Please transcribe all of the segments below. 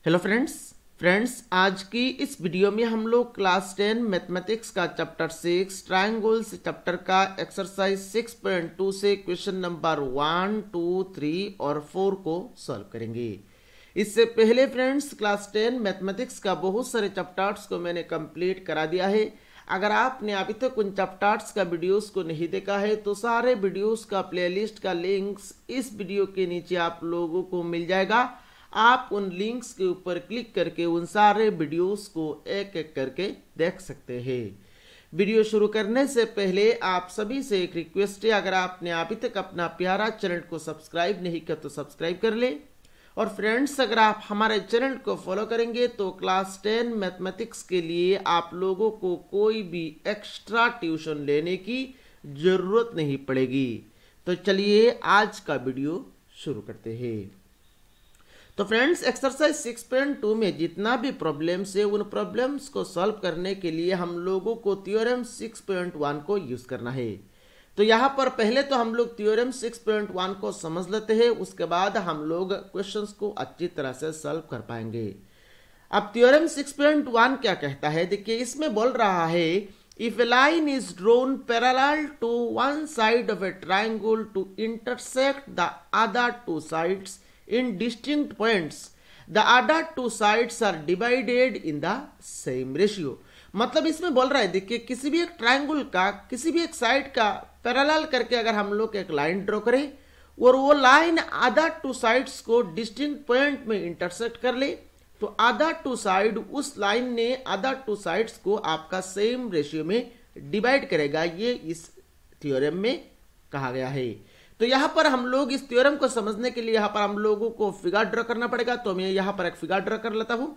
Hello friends आज की इस वीडियो में हम लोग क्लास 10 मैथमेटिक्स का चैप्टर 6 ट्रायंगल्स चैप्टर का एक्सरसाइज 6.2 से क्वेश्चन नंबर 1, 2, 3 और 4 को सॉल्व करेंगे। इससे पहले फ्रेंड्स क्लास 10 मैथमेटिक्स का बहुत सारे चैप्टर्स को मैंने कंप्लीट करा दिया है। अगर आपने अभी तक उन चैप्टर्स का वीडियोस को नहीं देखा है तो सारे वीडियोस का प्लेलिस्ट का लिंक्स इस वीडियो के नीचे आप लोगों को मिल जाएगा। आप उन लिंक्स के ऊपर क्लिक करके उन सारे वीडियोस को एक एक करके देख सकते हैं। वीडियो शुरू करने से पहले आप सभी से एक रिक्वेस्ट है, अगर आपने अभी तक अपना प्यारा चैनल को सब्सक्राइब नहीं किया तो सब्सक्राइब कर ले। और फ्रेंड्स अगर आप हमारे चैनल को फॉलो करेंगे तो क्लास 10 मैथमेटिक्स के लिए आप लोगों को कोई भी एक्स्ट्रा ट्यूशन लेने की जरूरत नहीं पड़ेगी। तो चलिए आज का वीडियो शुरू करते हैं। तो फ्रेंड्स एक्सरसाइज 6.2 में जितना भी प्रॉब्लम्स है उन प्रॉब्लम्स को सॉल्व करने के लिए हम लोगों को थ्योरम 6.1 को यूज करना है। तो यहाँ पर पहले तो हम लोग थ्योरम 6.1 को समझ लेते हैं, उसके बाद हम लोग क्वेश्चंस को अच्छी तरह से सॉल्व कर पाएंगे। अब थ्योरम 6.1 क्या कहता है, देखिए इसमें बोल रहा है if a line is drawn parallel to one side of a triangle to intersect the other two sides in distinct points, the other two sides are divided in the same ratio। मतलब इसमें बोल रहा है देखिए किसी भी एक triangle का किसी भी एक साइड का पैरेलल करके अगर हम लोग एक लाइन ड्रॉ करें और वो लाइन अदर टू साइड्स को डिस्टिंक्ट पॉइंट में इंटरसेक्ट कर ले तो अदर टू साइड उस लाइन ने अदर टू साइड्स को आपका सेम रेशियो में डिवाइड करेगा। ये इस थ्योरम में कहा गया है। तो यहां पर हम लोग इस थ्योरम को समझने के लिए यहां पर हम लोगों को फिगर ड्रॉ करना पड़ेगा। तो मैं यहां पर एक फिगर ड्रॉ कर लेता हूं।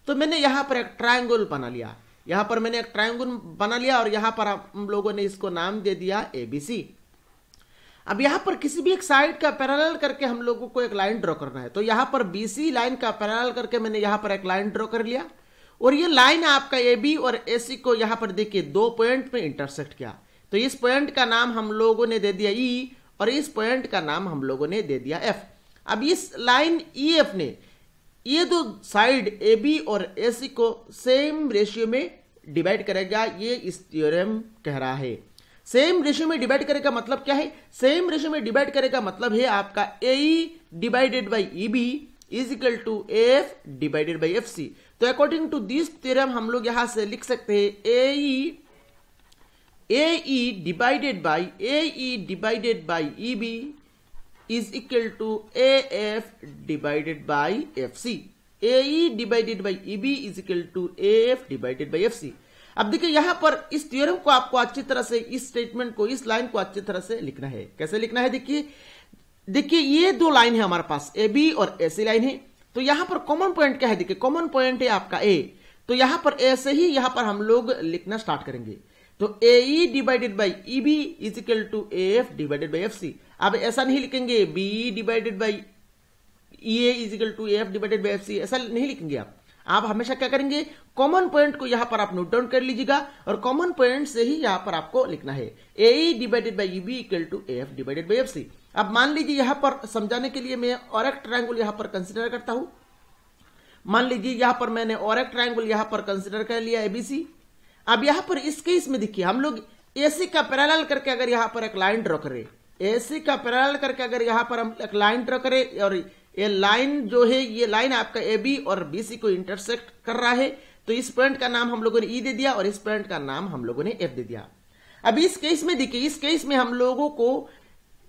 तो मैंने यहां पर एक ट्रायंगल बना लिया, यहां पर मैंने एक ट्रायंगल बना लिया और यहां पर हम लोगों ने इसको नाम दे दिया ABC। अब यहां पर किसी भी एक साइड का पैरेलल करके हम लोगों को एक लाइन ड्रॉ करना है। तो यहां पर BC लाइन का पैरेलल करके मैंने यहां पर एक लाइन ड्रॉ कर लिया और ये लाइन आपका AB और AC को यहां पर देखिए दो पॉइंट में इंटरसेक्ट किया। तो इस पॉइंट का नाम हम लोगों ने दे दिया E और इस पॉइंट का नाम हम लोगों ने दे दिया F। अब इस लाइन EF ने ये दो साइड AB और AC को सेम रेशियो में डिवाइड करेगा। ये इस थ्योरम कह रहा है। सेम रेशियो में डिवाइड करेगा मतलब क्या है, सेम रेशियो में डिवाइड करेगा मतलब है आपका AE divided by EB is equal to AF divided by FC। तो अकॉर्डिंग टू दिस थ्योरम हम लोग यहां से लिख सकते हैं AE divided by EB is equal to AF divided by FC। AE divided by EB is equal to AF divided by FC। अब देखिए यहां पर इस थ्योरम को आपको अच्छी तरह से इस स्टेटमेंट को इस लाइन को अच्छी तरह से लिखना है। कैसे लिखना है, देखिए ये दो लाइन है हमारे पास AB और AC लाइन है। तो यहां पर कॉमन पॉइंट क्या है, देखिए कॉमन पॉइंट है आपका A। तो यहां पर A से ही यहां पर हम लोग लिखना स्टार्ट करेंगे। तो AE divided by EB is equal to AF divided by FC। अब ऐसा नहीं लिखेंगे BE divided by EA is equal to AF divided by FC, ऐसा नहीं लिखेंगे आप हमेशा क्या करेंगे, कॉमन पॉइंट को यहां पर आप नोट डाउन कर लीजिएगा और कॉमन पॉइंट से ही यहां पर आपको लिखना है AE divided by EB equal to AF divided by FC। अब मान लीजिए यहां पर समझाने के लिए मैं और एक ट्रायंगल यहां पर कंसिडर करता हूं। मान लीजिए यहां पर मैंने और एक ट्रायंगल यहां पर कंसिडर कर लिया ABC। अब यहां पर इस केस में देखिए हम लोग AC का पैरेलल करके अगर यहां पर एक लाइन ड्रॉ करें, AC का पैरेलल करके अगर यहां पर हम एक लाइन ड्रॉ करें और ये लाइन जो है ये लाइन आपका AB और BC को इंटरसेक्ट कर रहा है। तो इस पॉइंट का नाम हम लोगों ने E दे दिया और इस पॉइंट का नाम हम लोगों ने F दे दिया। अब इस केस में देखिए इस केस में हम लोगों को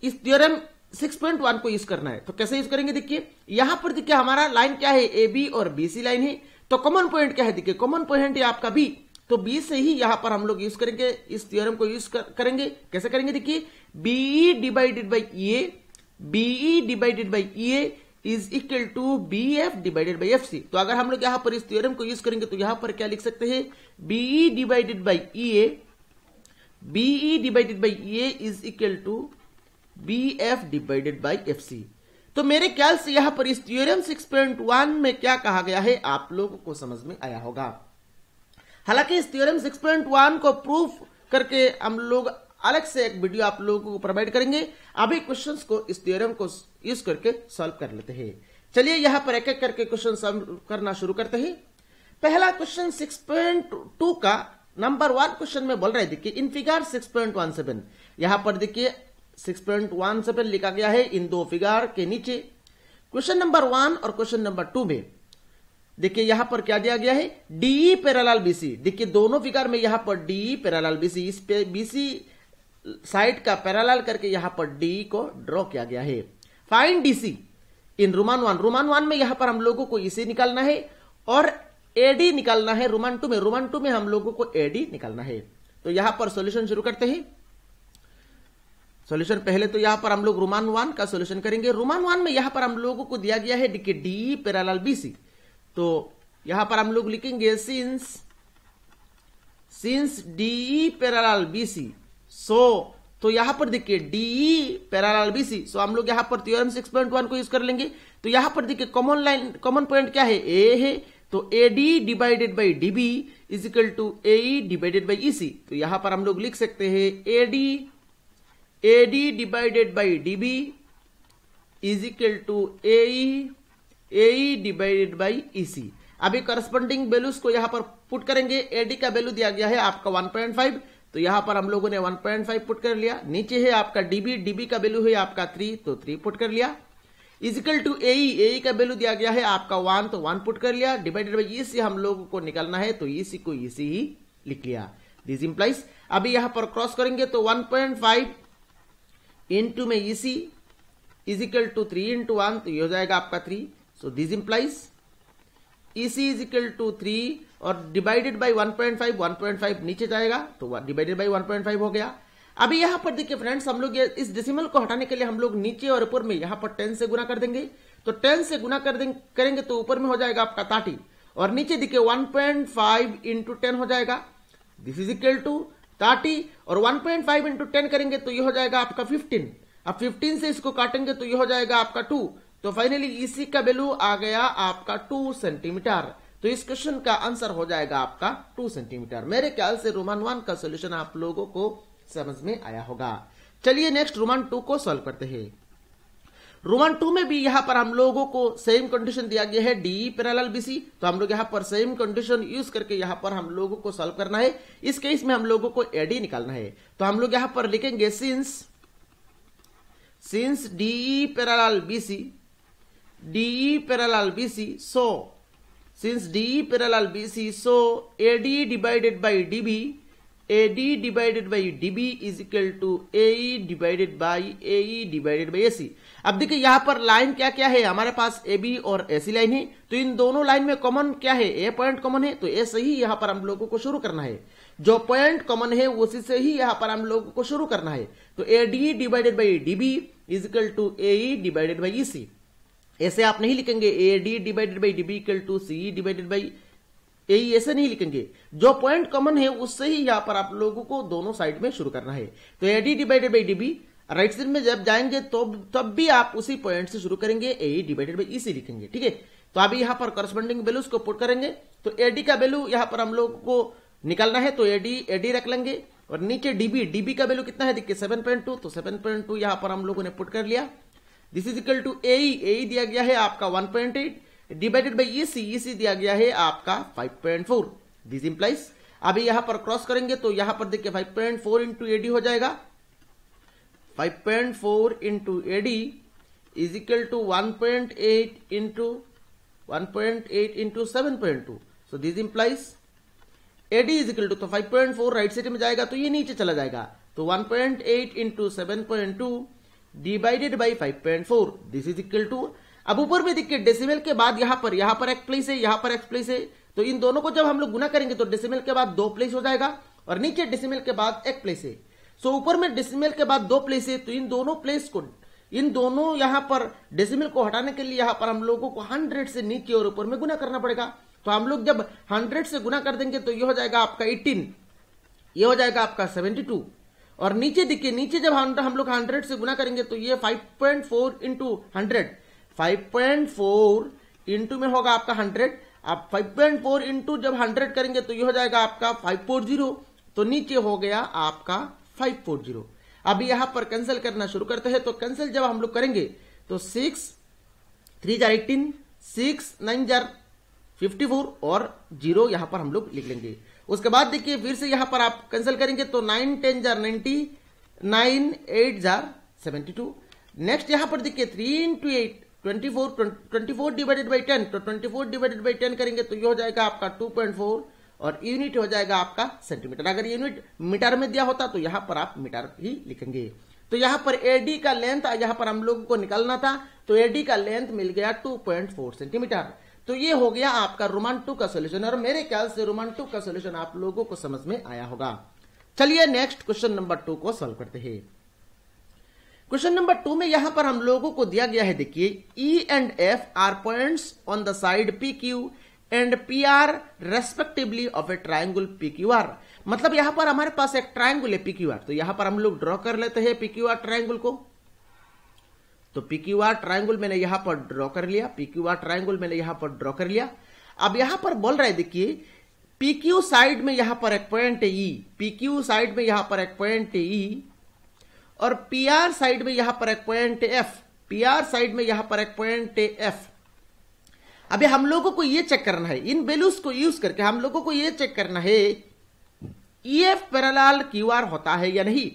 इस थ्योरम 6.1 को यूज करना है। तो कैसे यूज करेंगे, देखिए यहां पर देखिए हमारा लाइन क्या है, AB और BC लाइन है। तो कॉमन पॉइंट क्या है, देखिए कॉमन पॉइंट है आपका B। तो B से ही यहां पर हम लोग यूज करेंगे, इस थ्योरम को यूज करेंगे। कैसे करेंगे, देखिए BE divided by EA is equal to BF divided by FC। तो अगर हम लोग यहां पर इस थ्योरम को यूज करेंगे तो यहां पर क्या लिख सकते हैं, BE divided by EA is equal to BF divided by FC। तो मेरे ख्याल से यहां पर इस थ्योरम 6.1 में क्या कहा गया है आप लोगों को समझ में आया होगा। हालांकि इस थ्योरम 6.1 को प्रूफ करके हम लोग अलग से एक वीडियो आप लोगों को प्रोवाइड करेंगे। अभी क्वेश्चंस को इस थ्योरम को यूज करके सॉल्व कर लेते हैं। चलिए यहां पर एक एक करके क्वेश्चन सॉल्व करना शुरू करते हैं। पहला क्वेश्चन 6.2 का नंबर 1 क्वेश्चन में बोल रहे देखिए इन फिगर 6.17, यहां पर देखिए 6.17 लिखा गया है इन दो फिगर के नीचे। क्वेश्चन नंबर 1 और क्वेश्चन नंबर 2 में देखिए यहां पर क्या दिया गया है, डी पैरेलल बीसी। देखिए दोनों फिगर में यहां पर डी पैरेलल बीसी, इस पे बीसी साइड का पैरेलल करके यहां पर डी को ड्रॉ किया गया है। Find DC in Roman 1। Roman 1 में यहां पर हम लोगों को इसे निकालना है और एडी निकालना है। रोमन 2 में हम लोगों को एडी निकालना है। तो यहां पर सॉल्यूशन शुरू करते हैं। सॉल्यूशन पहले तो यहां पर हम लोग रोमन 1 का सॉल्यूशन करेंगे। रोमन 1 में यहां पर हम लोगों को दिया गया है देखिए डी पैरेलल बीसी। तो यहां पर हम लोग लिखेंगे सिंस डी पैरेलल बीसी तो यहां पर देखिए डी पैरेलल बीसी, सो हम लोग यहां पर थ्योरम 6.1 को यूज कर लेंगे। तो यहां पर देखिए कॉमन पॉइंट क्या है, ए है। तो AD divided by DB is equal to A divided by EC. तो यहां पर हम लोग लिख सकते हैं AD divided by DB is equal to A divided by EC. अभी करस्पॉन्डिंग वैल्यूज को यहां पर पुट करेंगे। एडी का वैल्यू दिया गया है आपका 1.5, तो यहां पर हम लोगों ने 1.5 पुट कर लिया। नीचे है आपका डीबी का वैल्यू है आपका 3, तो 3 पुट कर लिया। इज इक्वल टू ए का वैल्यू दिया गया है आपका 1, तो 1 पुट कर लिया। डिवाइडेड बाई ईसी हम लोगों को निकालना है, तो ईसी को ईसी ही लिख लिया। दिस इंप्लाइज अभी यहां पर क्रॉस करेंगे तो 1.5 इंटू में EC is equal to 3 into 1, तो ये हो जाएगा आपका 3। So this implies EC is equal to 3 और डिवाइडेड बाई 1.5 नीचे जाएगा, तो डिवाइडेड बाई 1.5 हो गया। अभी यहां पर देखिए फ्रेंड्स हम लोग इस डेसिमल को हटाने के लिए हम लोग नीचे और ऊपर में यहां पर 10 से गुना कर देंगे। तो 10 से गुना करेंगे तो ऊपर में हो जाएगा आपका 30 और नीचे देखिए 1.5 इंटू 10 हो जाएगा। दिस इज इक्वल टू 30 और 1.5 इंटू 10 करेंगे तो ये हो जाएगा आपका 15। अब 15 से इसको काटेंगे तो ये हो जाएगा आपका 2। तो फाइनली इसी का वैल्यू आ गया आपका 2 सेंटीमीटर। तो इस क्वेश्चन का आंसर हो जाएगा आपका 2 सेंटीमीटर। मेरे ख्याल से रोमन 1 का सॉल्यूशन आप लोगों को समझ में आया होगा। चलिए नेक्स्ट रोमन 2 को सॉल्व करते हैं। रोमन 2 में भी यहां पर हम लोगों को सेम कंडीशन दिया गया है डी पैरेलल बीसी। तो हम लोग यहां पर सेम कंडीशन यूज करके यहां पर हम लोगों को सॉल्व करना है। इस केस में हम लोगों को एडी निकालना है। तो हम लोग यहां पर लिखेंगे since D parallel BC since D parallel BC, so AD divided by DB is equal to AE divided by AC। अब देखिए यहाँ पर लाइन क्या क्या है, हमारे पास AB और AC लाइन है। तो इन दोनों लाइन में कॉमन क्या है, A पॉइंट कॉमन है, तो A से ही यहाँ पर हम लोगों को शुरू करना है। जो पॉइंट कॉमन है उसी से ही यहाँ पर हम लोगों को शुरू करना है। तो AD divided by DB is equal to AE divided by EC। ऐसे आप नहीं लिखेंगे AD divided by DB equal to CE divided by AE, ऐसे नहीं लिखेंगे। जो पॉइंट कॉमन है उससे ही यहाँ पर आप लोगों को दोनों साइड में शुरू करना है। तो AD divided by DB right side में जब जाएंगे तो तब भी आप उसी पॉइंट से शुरू करेंगे, AE डिवाइडेड बाई EC लिखेंगे, ठीक है। तो अभी यहाँ पर करस्पॉन्डिंग वैल्यूज को पुट करेंगे। तो AD का वैल्यू यहाँ पर हम लोग को निकालना है, तो AD रख लेंगे और नीचे DB का वैल्यू कितना है देखिए 7.2, तो 7.2 यहाँ पर हम लोगों ने पुट कर लिया। This is equal to AE दिया गया है आपका 1.8 डिवाइडेड बाई EC दिया गया है आपका 5.4। दिस इंप्लाइज अभी यहां पर क्रॉस करेंगे तो यहां पर देखिए 5.4 इंटू AD हो जाएगा। 5.4 into AD is equal to 1.8 into 7.2। So this implies AD is equal to, तो 5.4 राइट साइड में जाएगा तो ये नीचे चला जाएगा। तो 1.8 into 7.2 divided by 5.4 this is equal to, अब ऊपर में देखिए डेसिमल के बाद यहां पर एक प्लेस है, यहां पर एक प्लेस है। तो इन दोनों को जब हम लोग गुना करेंगे तो डेसिमल के बाद 2 प्लेस हो जाएगा और नीचे डेसिमल के बाद एक प्लेस है। सो ऊपर में डेसिमल के बाद 2 प्लेस है, तो इन दोनों यहां पर डेसिमल को हटाने के लिए यहां पर हम लोगों को 100 से नीचे और ऊपर में गुना करना पड़ेगा। तो हम लोग जब 100 से गुना कर देंगे तो ये हो जाएगा आपका 18, ये हो जाएगा आपका 72 और नीचे देखिए, नीचे जब हम लोग 100 से गुना करेंगे तो ये 5.4 इंटू 100, 5.4 इंटू में होगा आपका 100। आप 5.4 इंटू जब 100 करेंगे तो ये हो जाएगा आपका 540, तो नीचे हो गया आपका 540। अभी यहां पर कैंसिल करना शुरू करते हैं। तो कैंसिल जब हम लोग करेंगे तो 6 3 जार 18, 6 9 जार 54 और 0 यहां पर हम लोग लिख लेंगे। उसके बाद देखिए फिर से यहां पर आप कैंसिल करेंगे तो 9 10 जार 90, 9 8 जार 72। नेक्स्ट यहां पर देखिए 3 इंटू 8 24 डिवाइडेड बाई 10, तो 24 डिवाइडेड बाई 10 करेंगे तो ये हो जाएगा आपका 2.4 और यूनिट हो जाएगा आपका सेंटीमीटर। अगर यूनिट मीटर में दिया होता तो यहां पर आप मीटर ही लिखेंगे। तो यहां पर एडी का लेंथ यहां पर हम लोगों को निकालना था, तो एडी का लेंथ मिल गया 2.4 सेंटीमीटर। तो ये हो गया आपका रोमन 2 का सोल्यूशन, और मेरे ख्याल से रोमन 2 का सोल्यूशन आप लोगों को समझ में आया होगा। चलिए नेक्स्ट क्वेश्चन नंबर 2 को सॉल्व करते हैं। क्वेश्चन नंबर 2 में यहां पर हम लोगों को दिया गया है, देखिए E and F are points on the side PQ and PR respectively of a triangle PQR। मतलब यहां पर हमारे पास एक ट्राइंगल है PQR, तो यहां पर हम लोग ड्रॉ कर लेते हैं PQR ट्राइंगल को। तो PQR ट्राइंगल मैंने यहां पर ड्रॉ कर लिया, PQR ट्राइंगल मैंने यहां पर ड्रॉ कर लिया। अब यहां पर बोल रहा है देखिए PQ साइड में यहां पर एक पॉइंट है E, PQ साइड में यहां पर एक पॉइंट है E और PR साइड में यहां पर एक पॉइंट है F, PR साइड में यहां पर एक पॉइंट है F। अभी हम लोगों को यह चेक करना है, इन वैल्यूज को यूज करके हम लोगों को यह चेक करना है EF पैरेलल QR होता है या नहीं।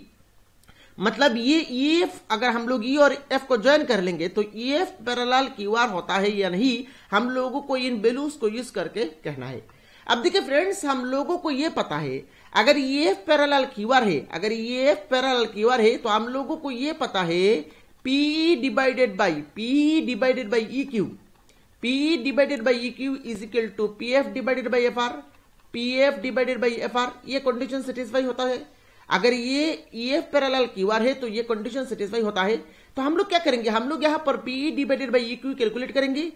मतलब ये EF अगर हम लोग E और F को ज्वाइन कर लेंगे तो EF पैरेलल QR होता है या नहीं, हम लोगों को इन वैल्यूज को यूज करके कहना है। अब देखिए फ्रेंड्स, हम लोगों को यह पता है अगर EF पैरेलल QR है, अगर EF पैरेलल QR है तो हम लोगों को यह पता है PE divided by EQ, PE divided by EQ is equal to PF divided by FR, PF divided by FR। ये कंडीशन सेटिस्फाई होता है। अगर ये EF पैरेलल QR है तो ये कंडीशन सेटिस्फाई होता है। तो हम लोग क्या करेंगे, हम लोग यहां पर PE divided by EQ calculate करेंगे,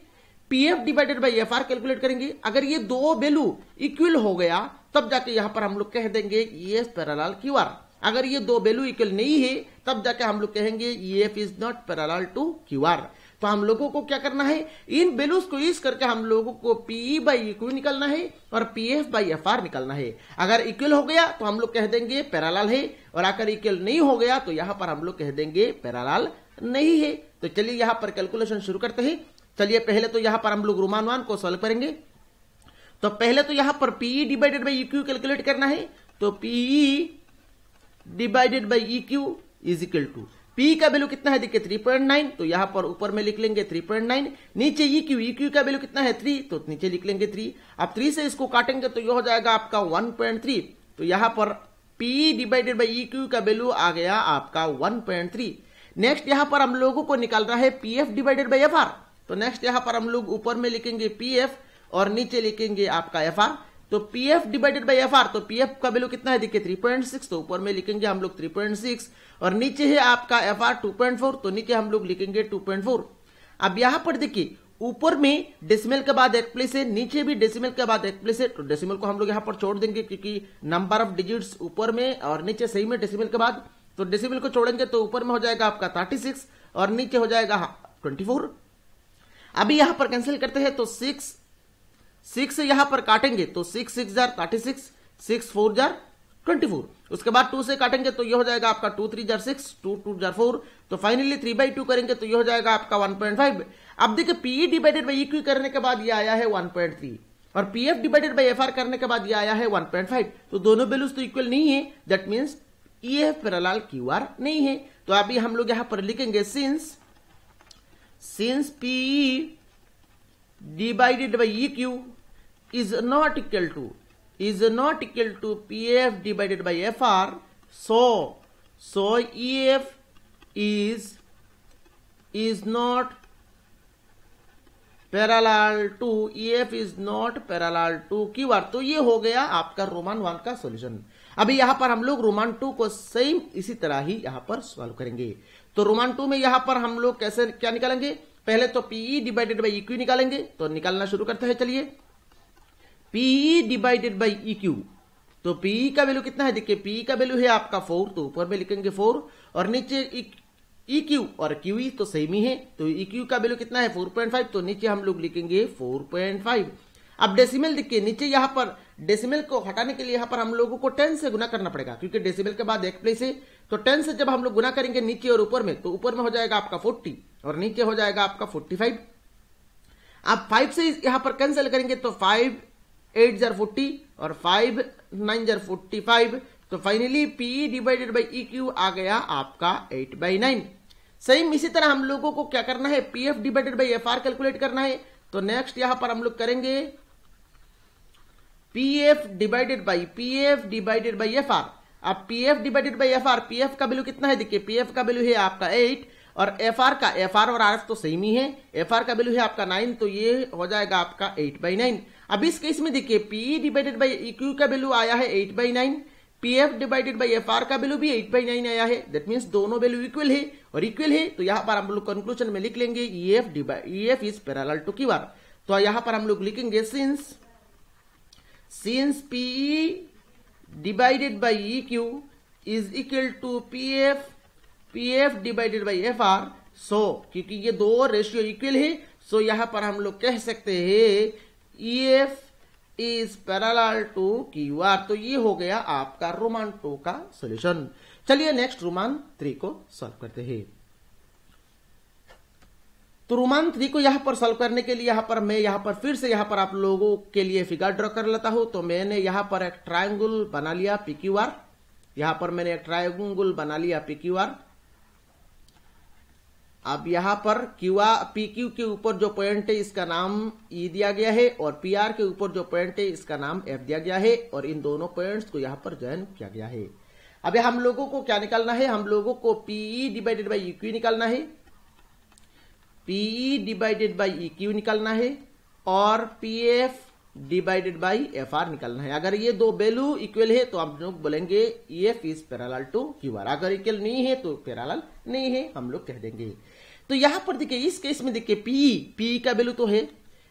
PF divided by FR calculate करेंगे। अगर ये दो वैल्यू इक्वल हो गया तब जाके यहां पर हम लोग कह देंगे EF पैरेलल QR। अगर ये दो वैल्यू इक्वल नहीं है तब जाके हम लोग कहेंगे EF is not parallel to QR। तो हम लोगों को क्या करना है, इन वैल्यूज को यूज करके हम लोगों को PE बाई EQ निकालना है और PF बाई FR निकालना है। अगर इक्वल हो गया तो हम लोग कह देंगे पैरेलल है, और अगर इक्वल नहीं हो गया तो यहां पर हम लोग कह देंगे पैरेलल नहीं है। तो चलिए यहां पर कैलकुलेशन शुरू करते हैं। चलिए पहले तो यहां पर हम लोग रोमन 1 को सॉल्व करेंगे। तो पहले तो यहां पर PE divided by EQ calculate करना है। तो PE divided by EQ is equal to P का वैल्यू कितना है देखिए 3.9, तो यहां पर ऊपर में लिख लेंगे 3.9। नीचे EQ का वैल्यू कितना है 3, तो नीचे लिख लेंगे 3। अब 3 से इसको काटेंगे तो यह हो जाएगा आपका 1.3। तो यहां पर PE डिवाइडेड बाई EQ का वैल्यू आ गया आपका 1.3। नेक्स्ट यहां पर हम लोगों को निकालना है PF डिवाइडेड बाई FR। तो नेक्स्ट यहां पर हम लोग ऊपर में लिखेंगे PF और नीचे लिखेंगे आपका FR। तो PF डिवाइडेड बाई FR, तो PF का वैल्यू कितना है देखिए 3.6, तो ऊपर में लिखेंगे हम लोग 3.6 और नीचे है आपका FR 2.4, तो नीचे हम लोग लिखेंगे 2.4। अब यहां पर देखिए ऊपर में डेसिमल के बाद एक प्लेस है, नीचे भी डेसिमल के बाद एक प्लेस है, तो डेसिमल को हम लोग यहां पर छोड़ देंगे क्योंकि नंबर ऑफ डिजिट्स ऊपर में और नीचे सही में डेसिमल के बाद। तो डेसिमल को छोड़ेंगे तो ऊपर में हो जाएगा आपका 36 और नीचे हो जाएगा 24। अभी यहां पर कैंसिल करते हैं तो 6 से यहां पर काटेंगे तो 6 6 जार 36, 6 4 जार 24। उसके बाद 2 से काटेंगे तो ये हो जाएगा आपका 2 3 जार 6, 2 2 जार 4। तो फाइनली 3/2 करेंगे तो ये हो जाएगा आपका 1.5। अब देखिए PE डिवाइडेड बाई EQ करने के बाद ये आया है 1.3 और PF डिवाइडेड बाई FR करने के बाद ये आया है 1.5। तो दोनों वैल्यूज तो इक्वल नहीं है, that means EF parallel QR नहीं है। तो अभी हम लोग यहां पर लिखेंगे since PE divided by EQ is not equal to PF divided by FR, so EF is not parallel to QR। तो ये हो गया आपका रोमन 1 का सॉल्यूशन। अभी यहां पर हम लोग रोमन 2 को सेम इसी तरह ही यहां पर सॉल्व करेंगे। तो रोमन 2 में यहां पर हम लोग कैसे क्या निकालेंगे, पहले तो PE डिवाइडेड बाई EQ निकालेंगे। तो निकालना शुरू करते हैं। चलिए PE डिवाइडेड बाई EQ, तो PE का वैल्यू कितना है देखिए PE का वैल्यू है आपका 4, तो ऊपर में लिखेंगे 4 और नीचे EQ और QE तो सेम ही है। तो EQ का वैल्यू कितना है 4.5, तो नीचे हम लोग लिखेंगे 4.5। अब डेसिमल देखिए नीचे यहां पर डेसिमल को हटाने के लिए यहां पर हम लोगों को 10 से गुना करना पड़ेगा क्योंकि डेसिमल के बाद एक प्लेस है। तो 10 से जब हम लोग गुना करेंगे नीचे और ऊपर में, तो ऊपर में हो जाएगा आपका 40 और नीचे हो जाएगा आपका 45। आप 5 से यहां पर कैंसिल करेंगे तो 5 8 जार 40 और 5 9 जार 45, तो finally PE divided by E Q आ गया आपका 8/9। सेम इसी तरह हम लोगों को क्या करना है, PF divided by F R calculate करना है। तो नेक्स्ट यहां पर हम लोग करेंगे PF divided by F R. अब PF divided by F R, PF का वैल्यू कितना है, देखिए पीएफ का वैल्यू है आपका 8 और एफ आर और आरएफ तो सेम ही है, एफ आर का वैल्यू है आपका 9, तो ये हो जाएगा आपका 8/9। अब इस केस में देखिए PE divided by E Q का वैल्यू आया है 8/9, PF divided by F R का वैल्यू भी 8/9 आया है। दैट मींस दोनों वैल्यू इक्वल है, और इक्वल है तो यहां पर हम लोग कंक्लूजन में लिख लेंगे EF is parallel to Q R. तो यहां पर हम लोग लिखेंगे since PE divided by E Q is equal to PF divided by F R, so क्योंकि ये दो रेशियो इक्वल है, सो यहां पर हम लोग कह सकते हैं EF is parallel to Q R. तो ये हो गया आपका रोमान 2 का सॉल्यूशन। चलिए नेक्स्ट रोमान 3 को सॉल्व करते हैं। तो रोमान 3 को यहां पर सॉल्व करने के लिए मैं फिर से यहां पर आप लोगों के लिए फिगर ड्रॉ कर लेता हूं। तो मैंने यहां पर एक ट्रायंगल बना लिया PQR, यहां पर मैंने एक ट्रायंगल बना लिया PQR। अब यहां पर PQ के ऊपर जो पॉइंट है इसका नाम E दिया गया है, और PR के ऊपर जो पॉइंट है इसका नाम F दिया गया है, और इन दोनों पॉइंट्स को यहां पर जॉइन किया गया है। अब हम लोगों को क्या निकालना है, हम लोगों को PE डिवाइडेड बाई EQ निकालना है, PE डिवाइडेड बाई EQ निकालना है, और PF डिवाइडेड बाई FR निकालना है। अगर ये दो वैल्यू इक्वल है तो हम लोग बोलेंगे EF is parallel to QR। अगर इक्वल नहीं है तो पैरेलल नहीं है हम लोग कह देंगे। तो यहां पर देखिए इस केस में देखिए PE का वैल्यू तो है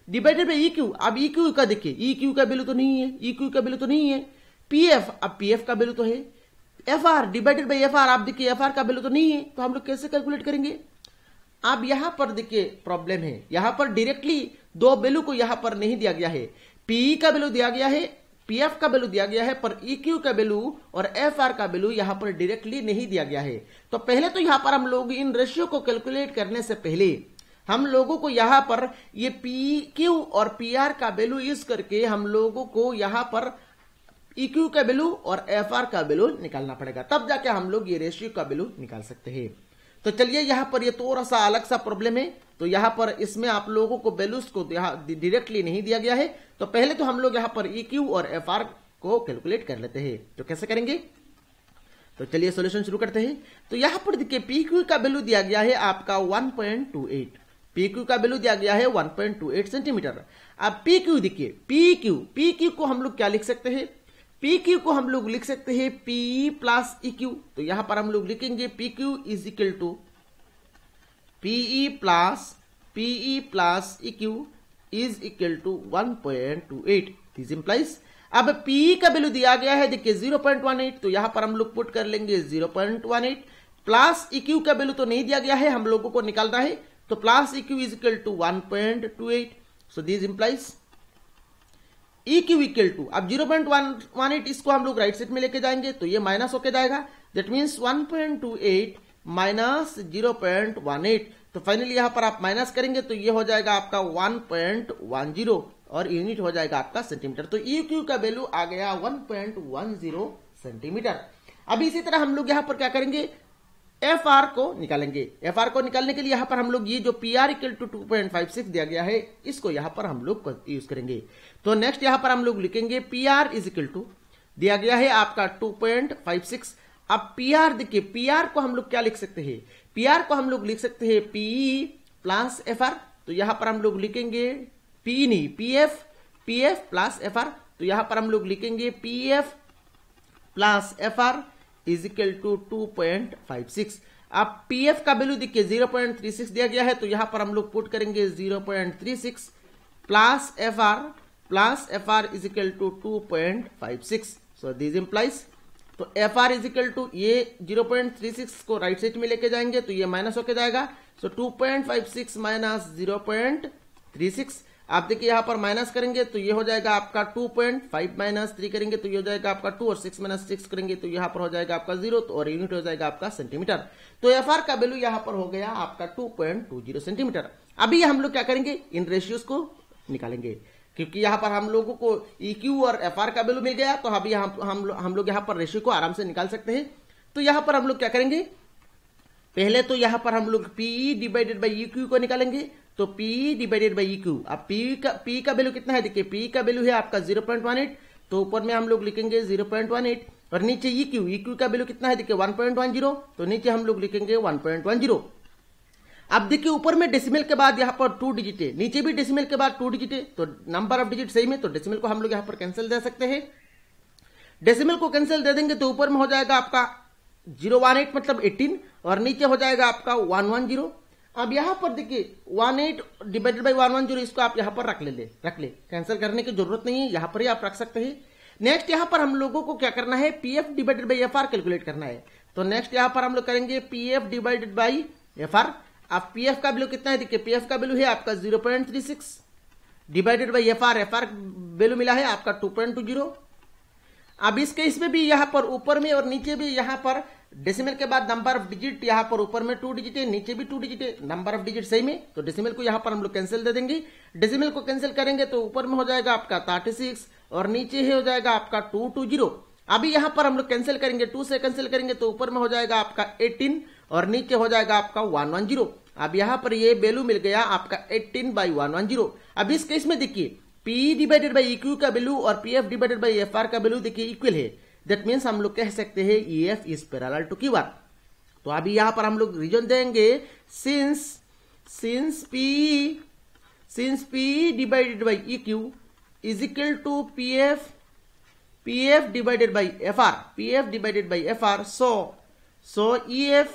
डिवाइडेड बाई EQ। अब EQ का देखिए EQ का वैल्यू तो नहीं है, EQ का वैल्यू तो नहीं है। PF, अब PF का वैल्यू तो है। FR डिवाइडेड बाई FR, आप देखिए FR का वैल्यू तो नहीं है, तो हम लोग कैसे कैलकुलेट करेंगे। अब यहां पर देखिए प्रॉब्लम है, यहां पर डायरेक्टली दो वैल्यू को यहां पर नहीं दिया गया है। PE का वैल्यू दिया गया है, PF का वैल्यू दिया गया है, पर EQ का वैल्यू और FR का वैल्यू यहां पर डायरेक्टली नहीं दिया गया है। तो पहले तो यहां पर हम लोग इन रेशियो को कैलकुलेट करने से पहले हम लोगों को यहां पर ये PQ और PR का वैल्यू यूज करके हम लोगों को यहां पर EQ का वैल्यू और FR का वैल्यू निकालना पड़ेगा, तब जाके हम लोग ये रेशियो का वैल्यू निकाल सकते हैं। तो चलिए यहां पर ये थोड़ा सा अलग सा प्रॉब्लम है। तो यहां पर इसमें आप लोगों को वैल्यूज को डायरेक्टली नहीं दिया गया है, तो पहले तो हम लोग यहां पर EQ और FR को कैलकुलेट कर लेते हैं। तो कैसे करेंगे, तो चलिए सॉल्यूशन शुरू करते हैं। तो यहां पर देखिए PQ का वैल्यू दिया गया है आपका 1.28, PQ का वैल्यू दिया गया है 1.28 सेंटीमीटर। अब PQ देखिए, PQ को हम लोग क्या लिख सकते हैं, PQ को हम लोग लिख सकते हैं PE प्लस EQ। तो यहां पर हम लोग लिखेंगे PQ is equal to PE plus EQ is equal to 1.28। This implies, अब PE का वैल्यू दिया गया है देखिए 0.18, तो यहां पर हम लोग पुट कर लेंगे 0.18, प्लस EQ का वैल्यू तो नहीं दिया गया है, हम लोगों को निकालना है, तो plus EQ is equal to 1.28। So this implies EQ equal to, अब 0.18 इसको हम लोग राइट साइड में लेके जाएंगे तो ये माइनस होके जाएगा। दैट मीन्स 1.28 माइनस 0.18, तो फाइनली यहां पर आप माइनस करेंगे तो ये हो जाएगा आपका 1.10, और यूनिट हो जाएगा आपका सेंटीमीटर। तो EQ का वैल्यू आ गया 1.10 सेंटीमीटर। अब इसी तरह हम लोग यहां पर क्या करेंगे, FR को निकालेंगे। FR को निकालने के लिए यहां पर हम लोग ये जो PR इक्वल टू 2.56 दिया गया है इसको यहां पर हम लोग यूज करेंगे। तो नेक्स्ट यहां पर हम लोग लिखेंगे PR इज इक्वल टू, दिया गया है आपका 2.56। अब PR देखिए, PR को हम लोग क्या लिख सकते हैं, PR को हम लोग लिख सकते हैं PE प्लस FR। तो यहां पर हम लोग लिखेंगे PE नहीं, PF प्लस FR। तो यहां पर हम लोग लिखेंगे PF plus FR is equal to 2.56। अब PF का वैल्यू देखिए 0.36 दिया गया है, तो यहां पर हम लोग पुट करेंगे 0.36 plus FR is equal to 2.56। So this implies, तो FR इज इक्वल टू ये 0.36 को राइट साइड में लेके जाएंगे तो ये माइनस होके जाएगा। सो 2.56 माइनस 0.36, आप देखिए यहां पर माइनस करेंगे तो ये हो जाएगा आपका 2.5 माइनस 3 करेंगे तो ये हो जाएगा आपका 2, और 6 माइनस 6 करेंगे तो यहां पर हो जाएगा आपका 0, तो और यूनिट हो जाएगा आपका सेंटीमीटर। तो FR का वैल्यू यहां पर हो गया आपका 2.20 सेंटीमीटर। अभी हम लोग क्या करेंगे, इन रेशियोज को निकालेंगे, क्योंकि यहाँ पर हम लोगों को EQ और FR का वैल्यू मिल गया, तो अभी हम लोग यहाँ पर रेशियो को आराम से निकाल सकते हैं। तो यहाँ पर हम लोग क्या करेंगे, पहले तो यहाँ पर हम लोग PE डिवाइडेड बाई EQ को निकालेंगे। तो PE डिवाइडेड बाई EQ, अब P का वैल्यू कितना है, देखिए P का वैल्यू है आपका 0.18, तो ऊपर में हम लोग लिखेंगे 0.18, और नीचे EQ का वैल्यू कितना है, देखिए 1.10, तो नीचे हम लोग लिखेंगे 1.10। अब देखिए ऊपर में डेसिमल के बाद यहाँ पर 2 डिजिट है, नीचे भी डेसिमल के बाद 2 डिजिट है, तो नंबर ऑफ डिजिट सेम है, तो डेसिमल को हम लोग यहाँ पर कैंसिल दे सकते हैं। डेसिमल को कैंसिल दे देंगे तो ऊपर में हो जाएगा आपका 018 मतलब 18, और नीचे हो जाएगा आपका 110। अब यहाँ पर देखिए 18 डिवाइडेड बाई 110, इसको आप यहाँ पर रख ले, कैंसिल करने की जरूरत नहीं है, यहाँ पर ही आप रख सकते हैं। नेक्स्ट यहाँ पर हम लोगों को क्या करना है, PF divided by FR calculate करना है। तो नेक्स्ट यहाँ पर हम लोग करेंगे PF डिवाइडेड बाई FR। अब PF का वैल्यू कितना है, देखिए PF का वैल्यू है आपका 0.36 डिवाइडेड बाई FR वैल्यू मिला है आपका 2.20। अब इस केस में भी यहाँ पर ऊपर में और नीचे भी यहाँ पर डेसिमल के बाद नंबर ऑफ डिजिट, यहाँ पर ऊपर में 2 डिजिट है, नीचे भी 2 डिजिट है, नंबर ऑफ डिजिट सेम है, तो डेसिमल को यहाँ पर हम लोग कैंसिल दे देंगे। डेसिमल को कैंसिल करेंगे तो ऊपर में हो जाएगा आपका 36 और नीचे हो जाएगा आपका 220। अभी यहाँ पर हम लोग कैंसिल करेंगे, 2 से कैंसिल करेंगे तो ऊपर में हो जाएगा आपका 18 और नीचे हो जाएगा आपका 110। अब यहाँ पर ये वैल्यू मिल गया आपका 18/110। अब इस केस में देखिए PE डिवाइडेड बाई EQ का वैल्यू और PF डिवाइडेड बाई FR का वैल्यू देखिए इक्वल है, दैट मीन्स हम लोग कह सकते हैं EF is parallel to QR। तो अभी यहाँ पर हम लोग रीजन देंगे, since PE divided by EQ is equal to PF divided by FR, so EF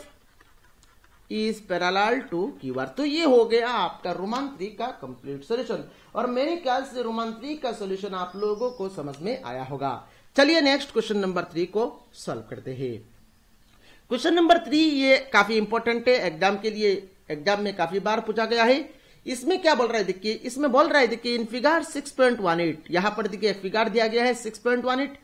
is parallel to QR। तो ये हो गया आपका रोमन 3 का कंप्लीट सॉल्यूशन, और मेरे ख्याल से रोमन 3 का सॉल्यूशन आप लोगों को समझ में आया होगा। चलिए नेक्स्ट क्वेश्चन नंबर 3 को सॉल्व करते हैं। क्वेश्चन नंबर 3 ये काफी इंपॉर्टेंट है, एग्जाम के लिए, एग्जाम में काफी बार पूछा गया है। इसमें क्या बोल रहा है, देखिए इसमें बोल रहा है, देखिए इन फिगर 6.18, यहां पर देखिए फिगर दिया गया है 6.18,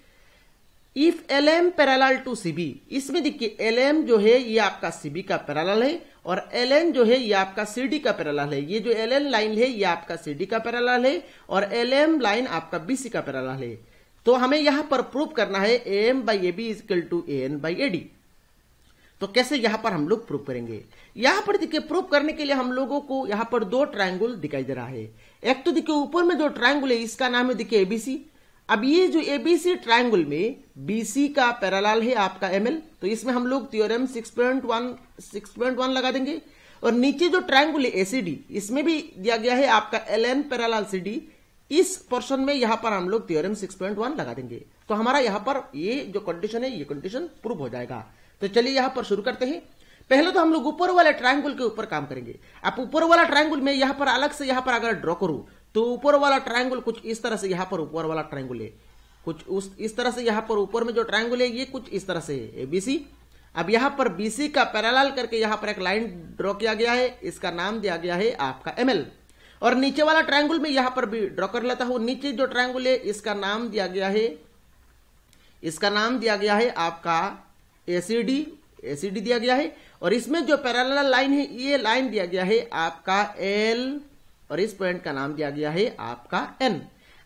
if LM parallel to CB। इसमें देखिए LM जो है ये आपका CB का पैरेलल है, और LN जो है ये आपका CD का पैरेलल है। ये जो LN लाइन है ये आपका CD का पैरेलल है, और LM लाइन आपका BC का पैरेलल है। तो हमें यहां पर प्रूव करना है AM by AB is equal to AN by AD। तो कैसे यहां पर हम लोग प्रूव करेंगे, यहां पर देखिए प्रूव करने के लिए हम लोगों को यहां पर 2 ट्रायंगल दिखाई दे रहा है। एक तो देखिए ऊपर में जो ट्रायंगल है इसका नाम है देखिए ABC। अब ये जो ABC ट्रायंगल में BC का पैरेलल है आपका ML, तो इसमें हम लोग थ्योरम 6.1 लगा देंगे। और नीचे जो ट्रायंगल है ACD, इसमें भी दिया गया है आपका LN पैरेलल CD। इस पोर्शन में यहां पर हम लोग थ्योरम 6.1 लगा देंगे, तो हमारा यहां पर ये जो कंडीशन है ये कंडीशन प्रूव हो जाएगा। तो चलिए यहां पर शुरू करते हैं। पहले तो हम लोग ऊपर वाले ट्रायंगल के ऊपर काम करेंगे। अब ऊपर वाला ट्रायंगल में यहां पर अलग से यहां पर अगर ड्रॉ करूं तो ऊपर वाला ट्रायंगल कुछ इस तरह से, यहां पर ऊपर वाला ट्रायंगल है कुछ इस तरह से, यहां पर ऊपर में जो ट्रायंगल है ये कुछ इस तरह से है ABC। अब यहां पर BC का पैरेलल करके यहां पर एक लाइन ड्रॉ किया गया है, इसका नाम दिया गया है आपका ML। और नीचे वाला ट्रायंगल में यहां पर भी ड्रॉ कर लेता हूं। नीचे जो ट्रायंगल है इसका नाम दिया गया है आपका ACD दिया गया है, और इसमें जो पैरेलल लाइन है ये लाइन दिया गया है आपका L, और इस पॉइंट का नाम दिया गया है आपका N।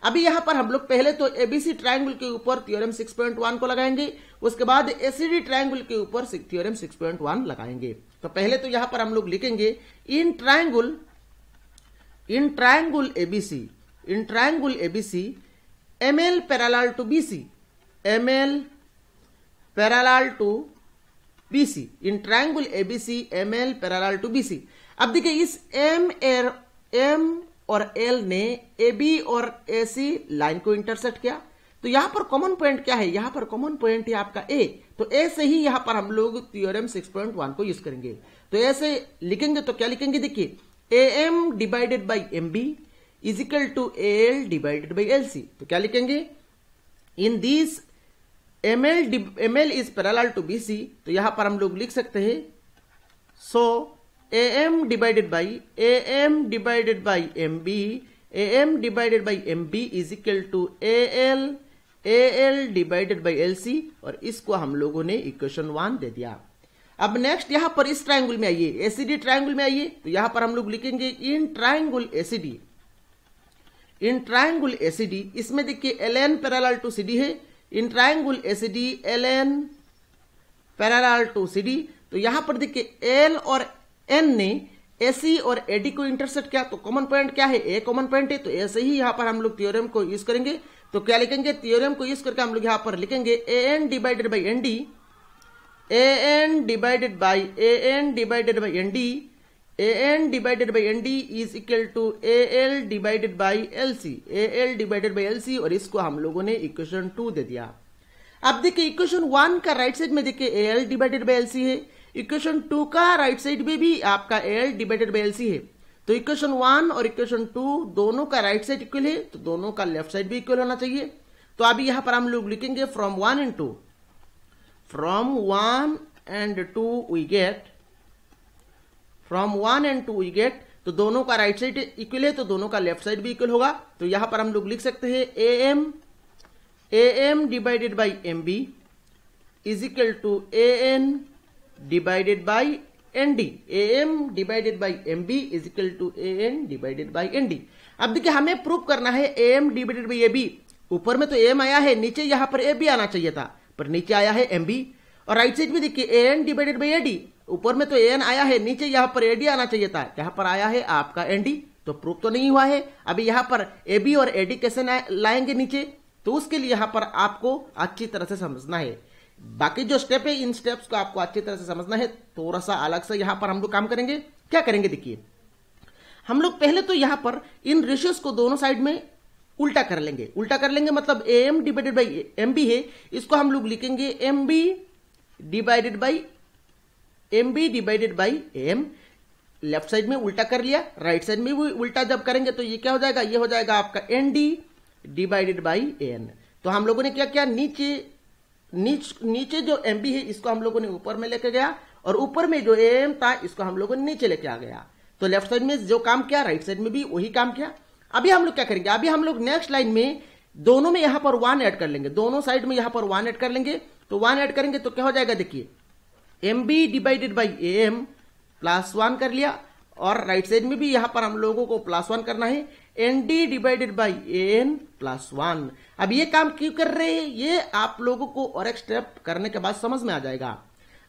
अभी यहां पर हम लोग पहले तो ABC ट्रायंगल के ऊपर थ्योरम 6.1 को लगाएंगे, उसके बाद ACD ट्रायंगल के ऊपर थ्योरम 6.1 लगाएंगे। तो पहले तो यहां पर हम लोग लिखेंगे in triangle ABC ML parallel to BC, ML parallel to BC, in triangle ABC ML parallel to BC। अब देखिए इस M और L ने AB और AC लाइन को इंटरसेक्ट किया, तो यहां पर कॉमन पॉइंट क्या है, यहां पर कॉमन पॉइंट है आपका A। तो A से ही यहां पर हम लोग थ्योरम 6.1 को यूज करेंगे। तो ऐसे लिखेंगे तो क्या लिखेंगे, देखिए AM divided by MB is equal to AL divided by LC। तो क्या लिखेंगे, in this ML is parallel to BC। तो यहां पर हम लोग लिख सकते हैं so AM divided by MB is equal to AL divided by LC, और इसको हम लोगों ने इक्वेशन 1 दे दिया। अब नेक्स्ट यहां पर इस ट्रायंगल में आइए, एसीडी ट्रायंगल में आइए, तो यहां पर हम लोग लिखेंगे in triangle ACD, in triangle ACD, इसमें देखिए एलएन पैरेलल टू सीडी है, in triangle ACD LN parallel to CD. तो यहां पर देखिए एल और एन ने एसी और एडी को इंटरसेक्ट किया, तो कॉमन पॉइंट क्या है, ए कॉमन पॉइंट है। तो ऐसे ही यहां पर हम लोग थ्योरम को यूज करेंगे, तो क्या लिखेंगे, थ्योरम को यूज करके हम लोग यहां पर लिखेंगे A N divided by N D, A N divided by N divided by N D, A N divided by N D is equal to A L divided by L C, A L divided by L C, और इसको हम लोगों ने equation 2 दे दिया। अब देखिए equation 1 का right side में देखिए A L divided by L C है, इक्वेशन 2 का राइट साइड में भी आपका A L divided by L C है। तो इक्वेशन 1 और इक्वेशन 2 दोनों का राइट साइड इक्वल है, तो दोनों का लेफ्ट साइड भी इक्वल होना चाहिए। तो अभी यहां पर हम लोग लिखेंगे from 1 and 2, from 1 and 2 we get, from 1 and 2 we get, तो दोनों का राइट साइड इक्वल है, तो दोनों का लेफ्ट साइड भी इक्वल होगा। तो यहां पर हम लोग लिख सकते हैं A M divided by M B is equal to A N divided by N D, A M divided by M B is equal to A N divided by N D. अब देखिए हमें प्रूव करना है A M divided by A B, ऊपर में तो M आया है, नीचे यहां पर ए बी आना चाहिए था, पर नीचे आया है एम बी। और राइट साइड में देखिए A N divided by A D, ऊपर में तो ए एन आया है, नीचे यहां पर ए डी आना चाहिए था, यहां पर आया है आपका एन डी, तो प्रूफ तो नहीं हुआ है। अभी यहां पर ए बी और ए डी कैसे लाएंगे नीचे, तो उसके लिए यहां पर आपको अच्छी तरह से समझना है। बाकी जो स्टेप है इन स्टेप्स को आपको अच्छी तरह से समझना है, थोड़ा सा अलग से यहां पर हम लोग काम करेंगे। क्या करेंगे देखिए, हम लोग पहले तो यहां पर इन रेशियोज को दोनों साइड में उल्टा कर लेंगे, उल्टा कर लेंगे मतलब A M divided by M B है, इसको हम लोग लिखेंगे M B divided by M B divided by M. Left side में उल्टा कर लिया, राइट साइड में भी उल्टा जब करेंगे तो ये क्या हो जाएगा, ये हो जाएगा आपका N D divided by N. तो हम लोगों ने क्या किया, नीचे जो एम बी है इसको हम लोगों ने ऊपर में लेके गया, और ऊपर में जो एम था इसको हम लोगों ने नीचे लेके आ गया। तो लेफ्ट साइड में जो काम किया राइट साइड में भी वही काम किया। अभी हम लोग क्या करेंगे, अभी हम लोग नेक्स्ट लाइन में दोनों में यहां पर 1 ऐड कर लेंगे, दोनों साइड में यहां पर 1 ऐड कर लेंगे। तो 1 ऐड करेंगे तो क्या हो जाएगा देखिए, M B divided by A M plus 1 कर लिया, और राइट साइड में भी यहां पर हम लोगों को प्लस 1 करना है, N D divided by A N plus 1। अब ये काम क्यों कर रहे हैं, ये आप लोगों को और एक स्टेप करने के बाद समझ में आ जाएगा।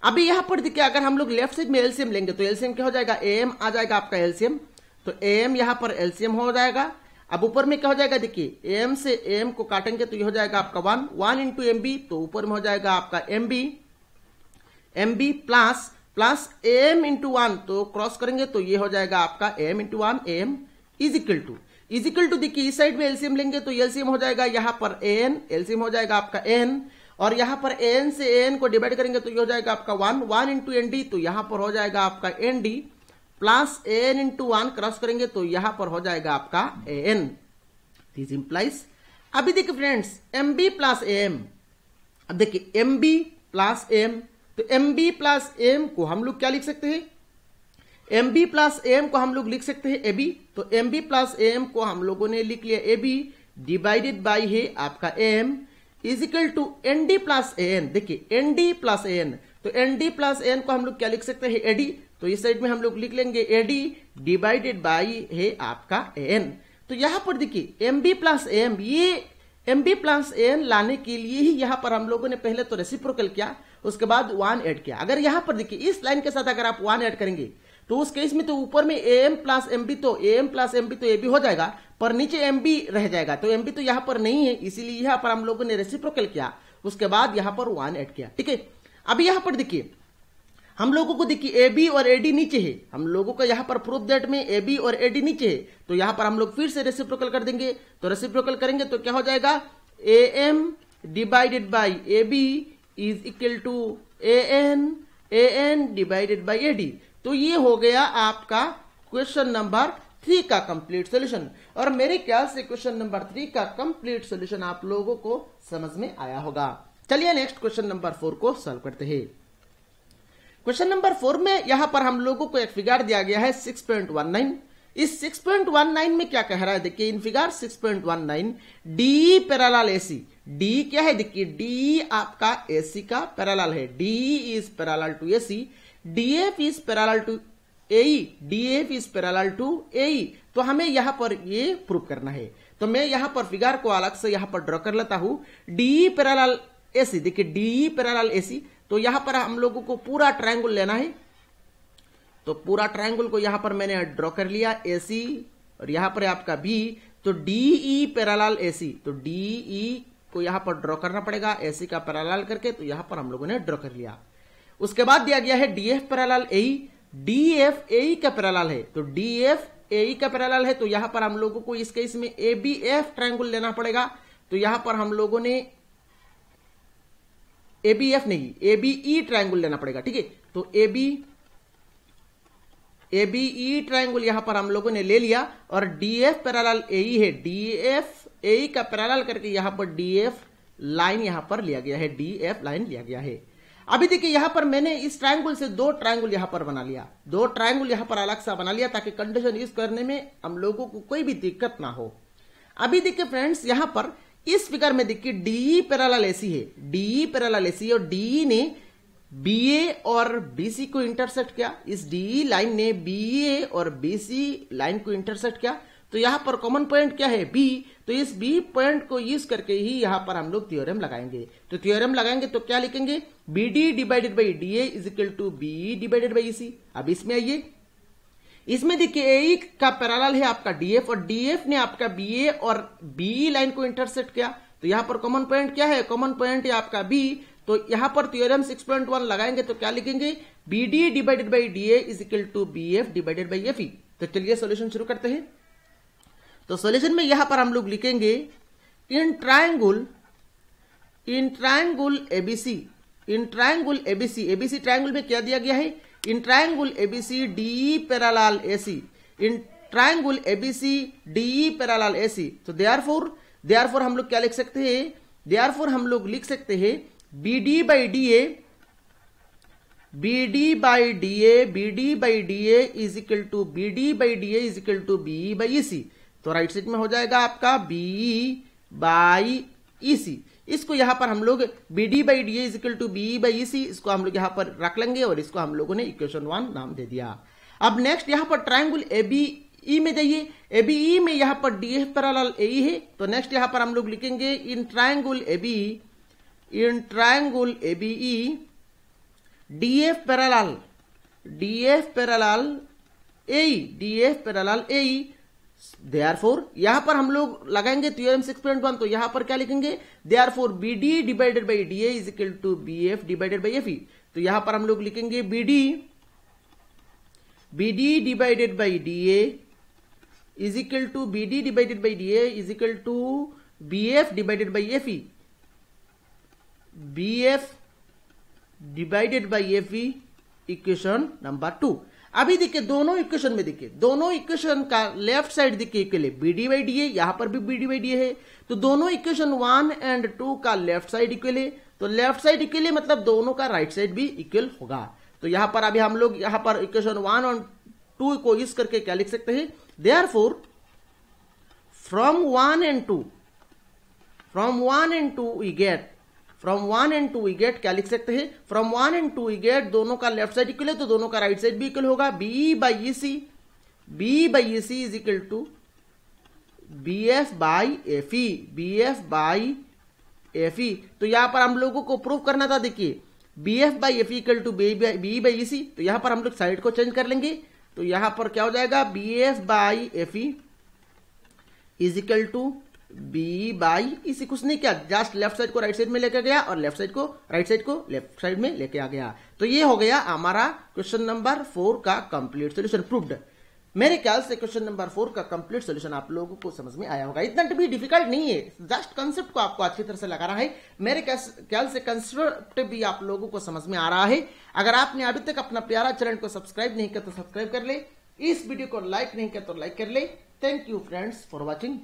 अभी यहां पर देखिए अगर हम लोग लेफ्ट साइड में एलसीएम लेंगे तो एलसीएम क्या हो जाएगा, ए एम आ जाएगा आपका एलसीएम, तो ए एम यहां पर एलसीएम हो जाएगा। अब ऊपर में क्या हो जाएगा देखिए, ए एम से ए एम को काटेंगे तो ये हो जाएगा आपका 1 इंटू एम बी, तो ऊपर में हो जाएगा आपका M B plus A M into 1, तो क्रॉस करेंगे तो ये हो जाएगा आपका A M into 1, A M is equal to देखिए इस साइड में एलसीएम लेंगे तो एलसीएम हो जाएगा यहां पर एन, एलसीएम हो जाएगा आपका एन, और यहां पर एन से एन को डिवाइड करेंगे तो ये हो जाएगा आपका 1 इंटू एन डी, तो यहां पर हो जाएगा आपका N D plus N into 1 cross करेंगे तो यहां पर हो जाएगा आपका ए एन। दिस इंप्लाइज, अभी देखिए friends M B plus M, अब देखिए एम बी प्लस एम, तो एम बी प्लस एम को हम लोग क्या लिख सकते हैं, एम बी प्लस एम को हम लोग लिख सकते हैं ए बी, तो एम बी प्लस एम को हम लोगों ने लिख लिया ए बी डिवाइडेड बाई है आपका M is equal to N D plus N. देखिए एन डी प्लस एन, तो एन डी प्लस एन को हम लोग क्या लिख सकते हैं ए डी, तो इस साइड में हम लोग लिख लेंगे ए डी डिवाइडेड बाई है आपका एन। तो यहां पर देखिए एम बी प्लस एम, ये एम बी प्लस एन लाने के लिए ही यहां पर हम लोगों ने पहले तो रेसिप्रोकल किया, उसके बाद 1 ऐड किया। अगर यहां पर देखिए इस लाइन के साथ अगर आप 1 ऐड करेंगे तो उस केस में तो ऊपर में A M plus M B, तो A M plus M B तो ए बी हो जाएगा, पर नीचे एम बी रह जाएगा, तो एम बी तो यहां पर नहीं है, इसीलिए यहां पर हम लोगों ने रेसिप्रोकल किया, उसके बाद यहां पर 1 ऐड किया। ठीक है, अभी यहां पर देखिए हम लोगों को देखिए ए बी और ए डी नीचे है, हम लोगों को यहां पर प्रूफ दैट में ए बी और ए डी नीचे है, तो यहां पर हम लोग फिर से रेसिप्रोकल कर देंगे, तो रेसिप्रोकल करेंगे तो क्या हो जाएगा, A M divided by A B is equal to A N divided by A D. तो ये हो गया आपका क्वेश्चन नंबर 3 का कंप्लीट सॉल्यूशन, और मेरे ख्याल से क्वेश्चन नंबर 3 का कंप्लीट सॉल्यूशन आप लोगों को समझ में आया होगा। चलिए नेक्स्ट क्वेश्चन नंबर 4 को सॉल्व करते हैं। क्वेश्चन नंबर 4 में यहां पर हम लोगों को एक फिगर दिया गया है 6.19। इस 6.19 में क्या कह रहा है देखिए, in figure 6.19 D parallel AC, D क्या है, देखिए डी आपका एसी का पैरेलल है, D is parallel to AC, DF is parallel to AE, DF is parallel to AE. तो हमें यहां पर ये प्रूव करना है। तो मैं यहां पर फिगर को अलग से यहां पर ड्रॉ कर लेता हूं, डी पैरेलल एसी, देखिए डी पैरेलल एसी। तो यहां पर हम लोगों को पूरा ट्रायंगल लेना है, तो पूरा ट्रायंगल को यहां पर मैंने ड्रॉ कर लिया, एसी और यहां पर आपका बी। तो डीई पैरेलल एसी, तो डीई को यहां पर ड्रॉ करना पड़ेगा एसी का पैरेलल करके, तो यहां पर हम लोगों ने ड्रॉ कर लिया। उसके बाद दिया गया है डीएफ पैरेलल एई, डीएफ एई का पैरेलल है, तो डीएफ एई का पैरेलल है। तो यहां पर हम लोगों को इस केस में एबीएफ ट्रायंगल लेना पड़ेगा। तो यहां पर हम लोगों ने एबीएफ नहीं, एबीई ट्रायंगल लेना पड़ेगा, ठीक है। तो एबीई ट्रायंगल यहां पर हम लोगों ने ले लिया और डीएफ पैरेलल एई है, डीएफ एई का पैरेलल करके यहां पर डीएफ लाइन यहां पर लिया गया है, डीएफ लाइन लिया गया है। अभी देखिए यहां पर मैंने इस ट्रायंगल से दो ट्रायंगल यहां पर बना लिया, दो ट्रायंगल यहां पर अलग सा बना लिया ताकि कंडीशन यूज करने में हम लोगों को कोई भी दिक्कत ना हो। अभी देखिए फ्रेंड्स यहां पर इस फिगर में देखिए डी पैरेलल एसी है, डी पैरेलल एसी और डी ने बीए और बीसी को इंटरसेक्ट किया, इस डी लाइन ने बीए और बीसी लाइन को इंटरसेक्ट किया। तो यहां पर कॉमन पॉइंट क्या है, बी। तो इस बी पॉइंट को यूज करके ही यहां पर हम लोग थ्योरम लगाएंगे। तो थ्योरम लगाएंगे तो क्या लिखेंगे, B D divided by D A is equal to B divided by C. अब इसमें आइए, इसमें देखिए ए का पैरेलल है आपका डीएफ और डीएफ ने आपका बीए और बी लाइन को इंटरसेक्ट किया। तो यहां पर कॉमन पॉइंट क्या है, कॉमन पॉइंट है आपका बी। तो यहां पर थ्योरम 6.1 लगाएंगे तो क्या लिखेंगे, B D divided by D A is equal to B F divided by F E. तो चलिए सॉल्यूशन शुरू करते हैं। तो सॉल्यूशन में यहां पर हम लोग लिखेंगे in triangle ABC, in triangle ABC, ABC triangle में क्या दिया गया है, in triangle ABC D parallel AC, in triangle ABC D parallel AC. तो देयरफॉर हम लोग क्या लिख सकते हैं, देयरफॉर हम लोग लिख सकते हैं B D by D A, B D by D A, B D by D A is equal to B D by D A is equal to B by E C. तो right side में हो जाएगा आपका B by E C. इसको यहां पर हम लोग B D by D A is equal to B by E C, इसको हम लोग यहां पर रख लेंगे और इसको हम लोगों ने इक्वेशन 1 नाम दे दिया। अब नेक्स्ट यहां पर ट्रायंगल एबीई में जाइए, एबीई में यहां पर डीएफ पैरेलल एई है। तो नेक्स्ट यहां पर हम लोग लिखेंगे in triangle ABE, in triangle ABE DF parallel, DF parallel AE, DF parallel AE. Therefore यहां पर हम लोग लगाएंगे थ्योरम 6.1। तो यहां पर क्या लिखेंगे, therefore B D divided by D A is equal to B F divided by F E. तो यहां पर हम लोग लिखेंगे B D divided by D A is equal to B D divided by D A is equal to B F divided by F E, B F divided by F E, equation number 2। अभी देखिए दोनों equation में देखिए, दोनों equation का left side देखिए equal है, B D by D A, यहां पर भी बी डी बाई डी है। तो दोनों इक्वेशन 1 और 2 का लेफ्ट साइड इक्वल है। तो लेफ्ट साइड इक्वल है मतलब दोनों का राइट साइड भी इक्वल होगा। तो यहां पर अभी हम लोग यहां पर इक्वेशन 1 और 2 को यूज करके क्या लिख सकते हैं, therefore from 1 and 2, from 1 and 2 we get, from 1 and 2 we get क्या लिख सकते हैं, फ्रॉम 1 and 2 वी गेट दोनों का लेफ्ट साइड इक्वल है तो दोनों का राइट साइड भी इक्वल होगा। B by E C, B by E C is equal to B F by F E, B F by F E. तो यहां पर हम लोगों को प्रूव करना था, देखिए B F by F equal to B by E C. तो यहां पर हम लोग साइड को चेंज कर लेंगे। तो यहां पर क्या हो जाएगा, B F by F E is equal to B by EC, कुछ नहीं किया, जस्ट लेफ्ट साइड को राइट साइड में लेके गया और लेफ्ट साइड को राइट साइड को लेफ्ट साइड में लेके आ गया। तो ये हो गया हमारा क्वेश्चन नंबर 4 का कंप्लीट सॉल्यूशन प्रूव्ड। मेरे ख्याल से क्वेश्चन नंबर 4 का कंप्लीट सॉल्यूशन आप लोगों को समझ में आया होगा। इतना भी डिफिकल्ट नहीं है, जस्ट कंसेप्ट को आपको अच्छी तरह से लगाना है। मेरे ख्याल से कंसेप्ट भी आप लोगों को समझ में आ रहा है। अगर आपने अभी तक अपना प्यारा चैनल को सब्सक्राइब नहीं किया तो सब्सक्राइब कर ले, इस वीडियो को लाइक नहीं किया तो लाइक कर ले। Thank you friends for watching.